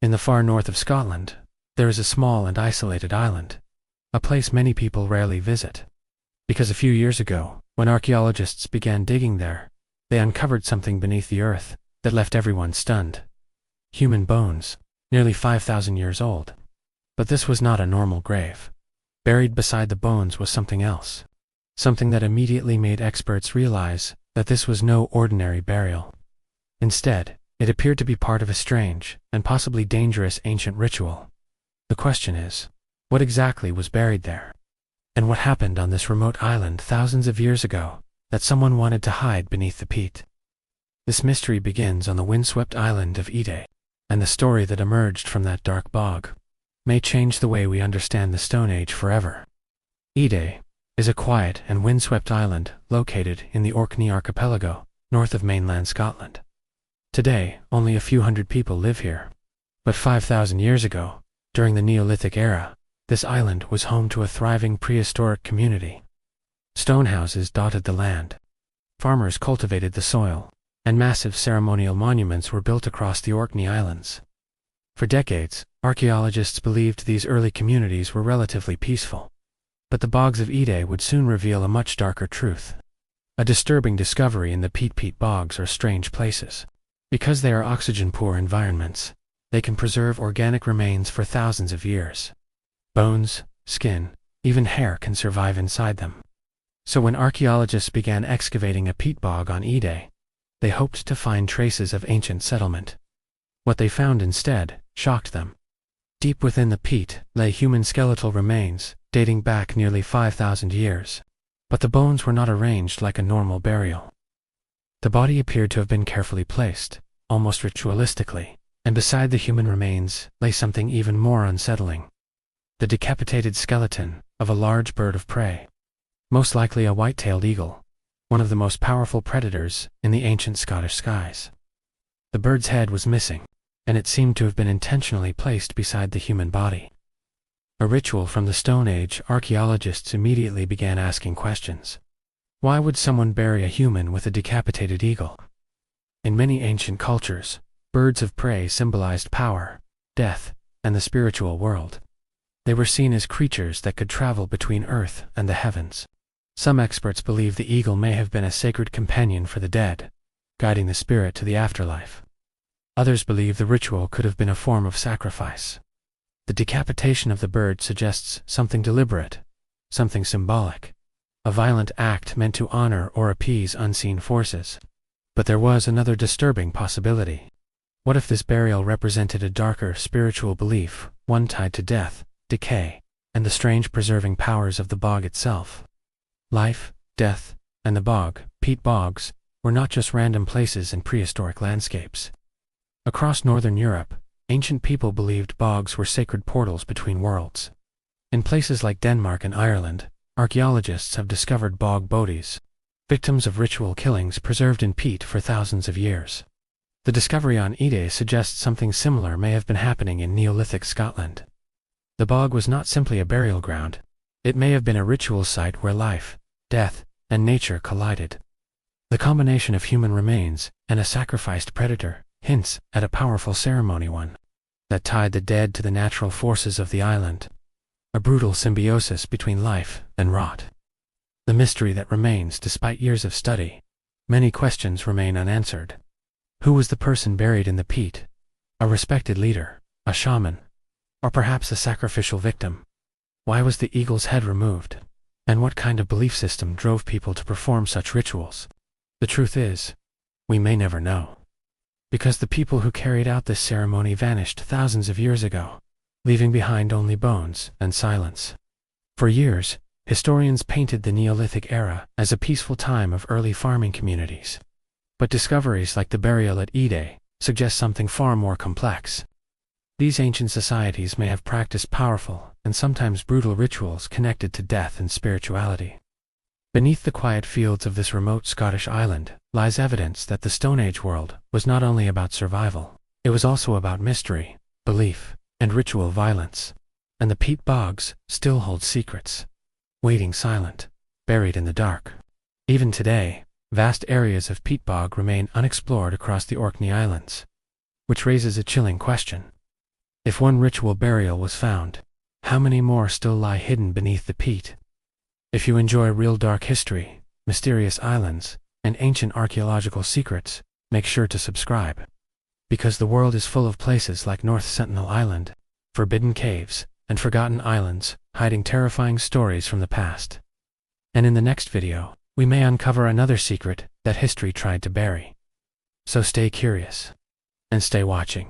In the far north of Scotland, there is a small and isolated island, a place many people rarely visit. Because a few years ago, when archaeologists began digging there, they uncovered something beneath the earth that left everyone stunned. Human bones, nearly 5,000 years old. But this was not a normal grave. Buried beside the bones was something else. Something that immediately made experts realize that this was no ordinary burial. Instead, it appeared to be part of a strange and possibly dangerous ancient ritual. The question is, what exactly was buried there? And what happened on this remote island thousands of years ago that someone wanted to hide beneath the peat? This mystery begins on the windswept island of Eday, and the story that emerged from that dark bog may change the way we understand the Stone Age forever. Eday is a quiet and windswept island located in the Orkney archipelago, north of mainland Scotland. Today, only a few hundred people live here. But 5,000 years ago, during the Neolithic era, this island was home to a thriving prehistoric community. Stone houses dotted the land. Farmers cultivated the soil, and massive ceremonial monuments were built across the Orkney Islands. For decades, archaeologists believed these early communities were relatively peaceful. But the bogs of Eday would soon reveal a much darker truth. A disturbing discovery in the Peat Bogs are strange places. Because they are oxygen-poor environments, they can preserve organic remains for thousands of years. Bones, skin, even hair can survive inside them. So when archaeologists began excavating a peat bog on Eday, they hoped to find traces of ancient settlement. What they found instead shocked them. Deep within the peat lay human skeletal remains, dating back nearly 5,000 years. But the bones were not arranged like a normal burial. The body appeared to have been carefully placed, almost ritualistically, and beside the human remains lay something even more unsettling. The decapitated skeleton of a large bird of prey, most likely a white-tailed eagle, one of the most powerful predators in the ancient Scottish skies. The bird's head was missing, and it seemed to have been intentionally placed beside the human body. A ritual from the Stone Age, archaeologists immediately began asking questions. Why would someone bury a human with a decapitated eagle? In many ancient cultures, birds of prey symbolized power, death, and the spiritual world. They were seen as creatures that could travel between earth and the heavens. Some experts believe the eagle may have been a sacred companion for the dead, guiding the spirit to the afterlife. Others believe the ritual could have been a form of sacrifice. The decapitation of the bird suggests something deliberate, something symbolic, a violent act meant to honor or appease unseen forces. But there was another disturbing possibility. What if this burial represented a darker spiritual belief, one tied to death, decay, and the strange preserving powers of the bog itself? Life, death, and the bog, peat bogs, were not just random places in prehistoric landscapes. Across northern Europe, ancient people believed bogs were sacred portals between worlds. In places like Denmark and Ireland, archaeologists have discovered bog bodies, victims of ritual killings preserved in peat for thousands of years. The discovery on Eday suggests something similar may have been happening in Neolithic Scotland. The bog was not simply a burial ground. It may have been a ritual site where life, death, and nature collided. The combination of human remains and a sacrificed predator hints at a powerful ceremony, one that tied the dead to the natural forces of the island. A brutal symbiosis between life and rot. The mystery that remains despite years of study. Many questions remain unanswered. Who was the person buried in the peat? A respected leader, a shaman, or perhaps a sacrificial victim? Why was the eagle's head removed? And what kind of belief system drove people to perform such rituals? The truth is, we may never know. Because the people who carried out this ceremony vanished thousands of years ago, leaving behind only bones and silence. For years, historians painted the Neolithic era as a peaceful time of early farming communities. But discoveries like the burial at Eday suggest something far more complex. These ancient societies may have practiced powerful and sometimes brutal rituals connected to death and spirituality. Beneath the quiet fields of this remote Scottish island lies evidence that the Stone Age world was not only about survival, it was also about mystery, belief, and ritual violence. And the peat bogs still hold secrets, waiting silent, buried in the dark. Even today, vast areas of peat bog remain unexplored across the Orkney Islands, which raises a chilling question. If one ritual burial was found, how many more still lie hidden beneath the peat? If you enjoy real dark history, mysterious islands, and ancient archaeological secrets, make sure to subscribe. Because the world is full of places like North Sentinel Island, forbidden caves, and forgotten islands, hiding terrifying stories from the past. And in the next video, we may uncover another secret that history tried to bury. So stay curious, and stay watching.